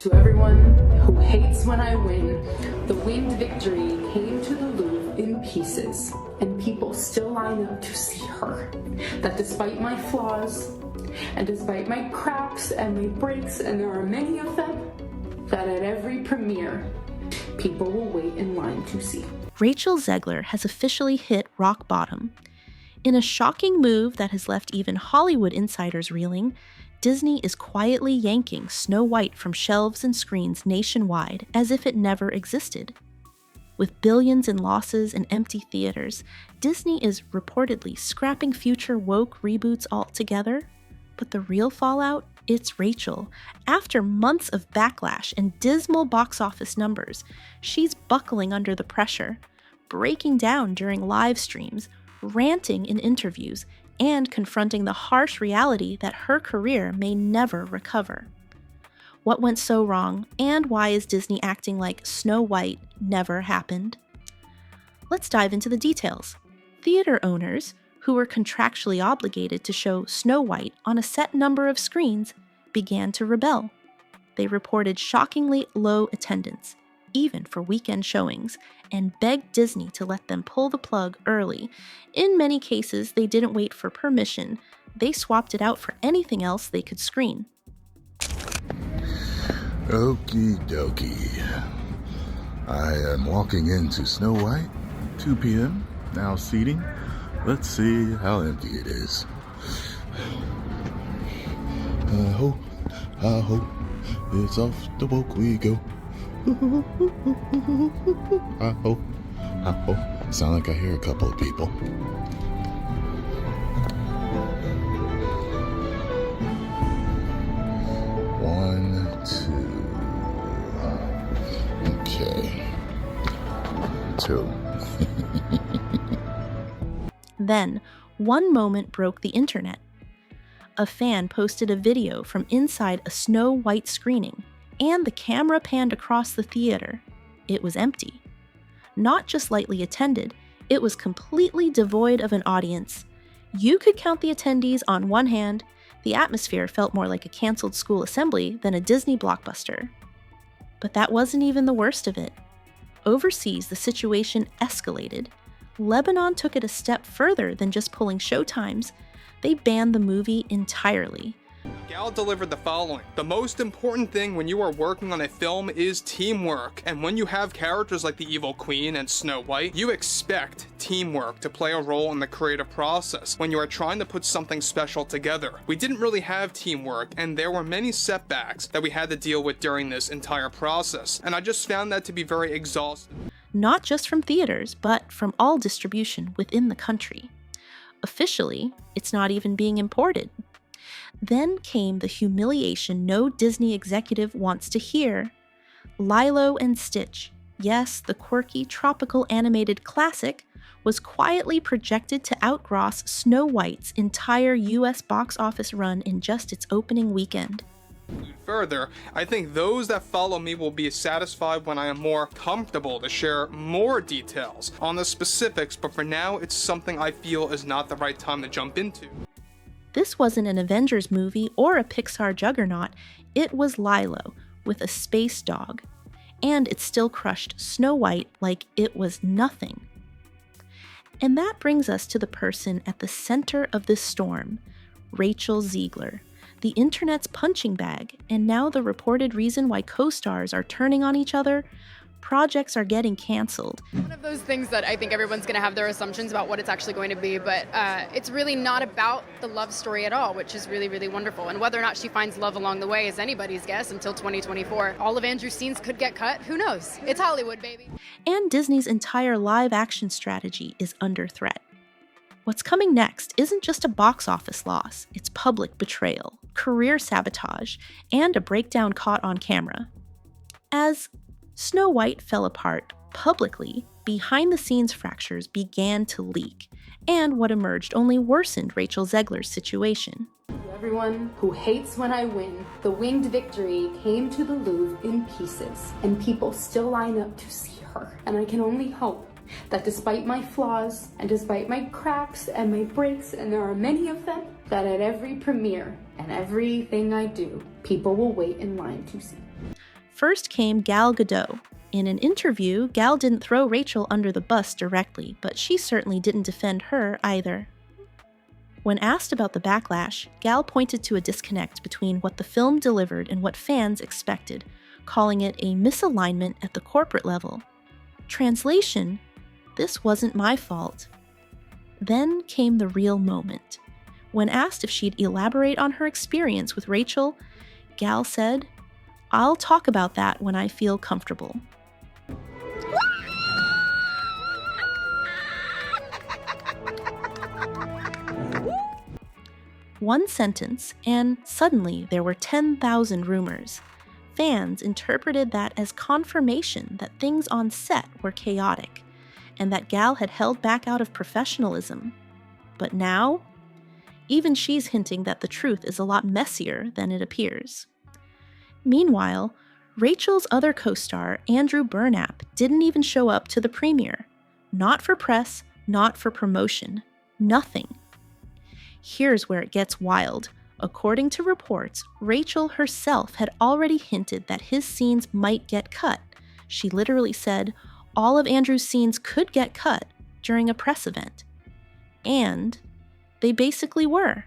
To everyone who hates when I win, the winged victory came to the Louvre in pieces, and people still line up to see her. That despite my flaws, and despite my cracks and my breaks, and there are many of them, that at every premiere, people will wait in line to see. Rachel Zegler has officially hit rock bottom. In a shocking move that has left even Hollywood insiders reeling, Disney is quietly yanking Snow White from shelves and screens nationwide as if it never existed. With billions in losses and empty theaters, Disney is reportedly scrapping future woke reboots altogether. But the real fallout? It's Rachel. After months of backlash and dismal box office numbers, she's buckling under the pressure, breaking down during live streams, ranting in interviews, and confronting the harsh reality that her career may never recover. What went so wrong, and why is Disney acting like Snow White never happened? Let's dive into the details. Theater owners, who were contractually obligated to show Snow White on a set number of screens, began to rebel. They reported shockingly low attendance, even for weekend showings, and begged Disney to let them pull the plug early. In many cases, they didn't wait for permission. They swapped it out for anything else they could screen. Okie dokie. I am walking into Snow White, 2 p.m., now seating. Let's see how empty it is. I hope it's off the walk we go. I hope. Sound like I hear a couple of people. One, two. Okay. 2. Then, one moment broke the internet. A fan posted a video from inside a Snow White screening, and the camera panned across the theater. It was empty. Not just lightly attended, it was completely devoid of an audience. You could count the attendees on one hand. The atmosphere felt more like a canceled school assembly than a Disney blockbuster. But that wasn't even the worst of it. Overseas, the situation escalated. Lebanon took it a step further than just pulling showtimes. They banned the movie entirely. Gal delivered the following: the most important thing when you are working on a film is teamwork, and when you have characters like the Evil Queen and Snow White, you expect teamwork to play a role in the creative process when you are trying to put something special together. We didn't really have teamwork, and there were many setbacks that we had to deal with during this entire process, and I just found that to be very exhausting. Not just from theaters, but from all distribution within the country. Officially, it's not even being imported. Then came the humiliation no Disney executive wants to hear. Lilo and Stitch, yes, the quirky tropical animated classic, was quietly projected to outgross Snow White's entire US box office run in just its opening weekend. Further, I think those that follow me will be satisfied when I am more comfortable to share more details on the specifics, but for now, it's something I feel is not the right time to jump into. This wasn't an Avengers movie or a Pixar juggernaut, it was Lilo, with a space dog. And it still crushed Snow White like it was nothing. And that brings us to the person at the center of this storm, Rachel Zegler, the internet's punching bag, and now the reported reason why co-stars are turning on each other. Projects are getting canceled. One of those things that I think everyone's going to have their assumptions about what it's actually going to be, but it's really not about the love story at all, which is really, really wonderful. And whether or not she finds love along the way is anybody's guess until 2024. All of Andrew's scenes could get cut. Who knows? It's Hollywood, baby. And Disney's entire live-action strategy is under threat. What's coming next isn't just a box office loss, it's public betrayal, career sabotage, and a breakdown caught on camera. As Snow White fell apart publicly, behind-the-scenes fractures began to leak, and what emerged only worsened Rachel Zegler's situation. To everyone who hates when I win, the winged victory came to the Louvre in pieces, and people still line up to see her. And I can only hope that despite my flaws, and despite my cracks and my breaks, and there are many of them, that at every premiere and everything I do, people will wait in line to see. First came Gal Gadot. In an interview, Gal didn't throw Rachel under the bus directly, but she certainly didn't defend her either. When asked about the backlash, Gal pointed to a disconnect between what the film delivered and what fans expected, calling it a misalignment at the corporate level. Translation: this wasn't my fault. Then came the real moment. When asked if she'd elaborate on her experience with Rachel, Gal said, "I'll talk about that when I feel comfortable." One sentence, and suddenly there were 10,000 rumors. Fans interpreted that as confirmation that things on set were chaotic, and that Gal had held back out of professionalism. But now, even she's hinting that the truth is a lot messier than it appears. Meanwhile, Rachel's other co-star, Andrew Burnap, didn't even show up to the premiere. Not for press, not for promotion. Nothing. Here's where it gets wild. According to reports, Rachel herself had already hinted that his scenes might get cut. She literally said all of Andrew's scenes could get cut during a press event. And they basically were.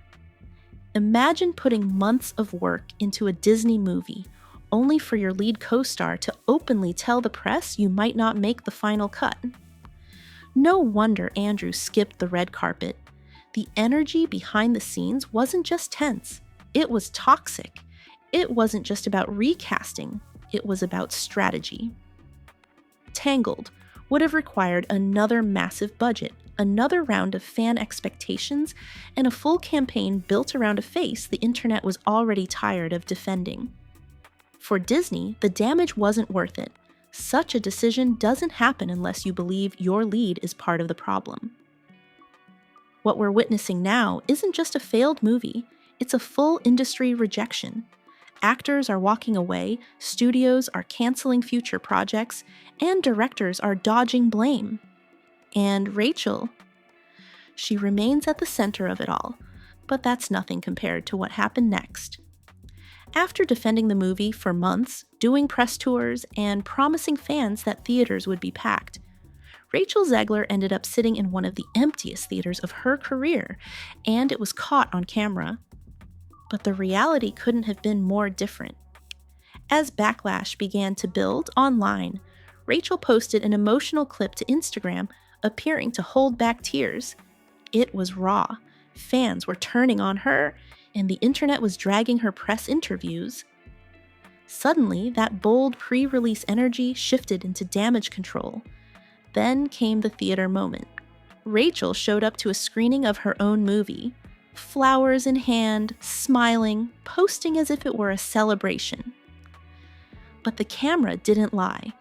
Imagine putting months of work into a Disney movie, only for your lead co-star to openly tell the press you might not make the final cut. No wonder Andrew skipped the red carpet. The energy behind the scenes wasn't just tense, it was toxic. It wasn't just about recasting, it was about strategy. Tangled would have required another massive budget, another round of fan expectations, and a full campaign built around a face the internet was already tired of defending. For Disney, the damage wasn't worth it. Such a decision doesn't happen unless you believe your lead is part of the problem. What we're witnessing now isn't just a failed movie, it's a full industry rejection. Actors are walking away, studios are canceling future projects, and directors are dodging blame. And Rachel, she remains at the center of it all, but that's nothing compared to what happened next. After defending the movie for months, doing press tours, and promising fans that theaters would be packed, Rachel Zegler ended up sitting in one of the emptiest theaters of her career, and it was caught on camera. But the reality couldn't have been more different. As backlash began to build online, Rachel posted an emotional clip to Instagram, appearing to hold back tears. It was raw. Fans were turning on her, and the internet was dragging her press interviews. Suddenly, that bold pre-release energy shifted into damage control. Then came the theater moment. Rachel showed up to a screening of her own movie, flowers in hand, smiling, posting as if it were a celebration. But the camera didn't lie.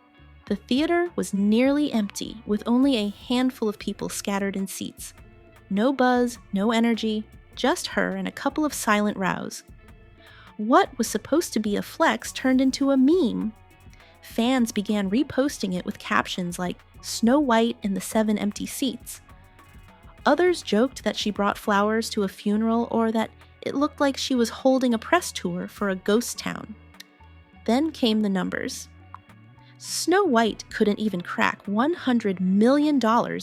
The theater was nearly empty, with only a handful of people scattered in seats. No buzz, no energy, just her and a couple of silent rows. What was supposed to be a flex turned into a meme. Fans began reposting it with captions like "Snow White and the 7 empty seats." Others joked that she brought flowers to a funeral or that it looked like she was holding a press tour for a ghost town. Then came the numbers. Snow White couldn't even crack $100 million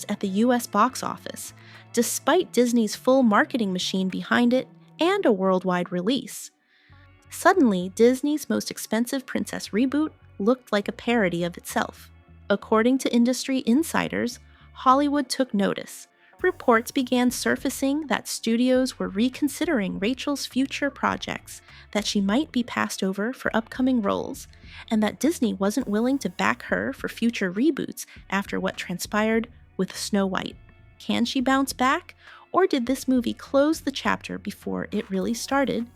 at the US box office, despite Disney's full marketing machine behind it and a worldwide release. Suddenly, Disney's most expensive princess reboot looked like a parody of itself. According to industry insiders, Hollywood took notice. Reports began surfacing that studios were reconsidering Rachel's future projects, that she might be passed over for upcoming roles, and that Disney wasn't willing to back her for future reboots after what transpired with Snow White. Can she bounce back, or did this movie close the chapter before it really started?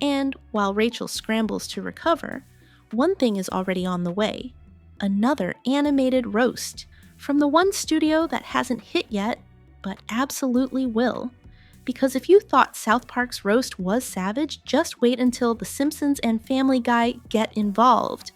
And while Rachel scrambles to recover, one thing is already on the way: another animated roast from the one studio that hasn't hit yet, but absolutely will. Because if you thought South Park's roast was savage, just wait until The Simpsons and Family Guy get involved.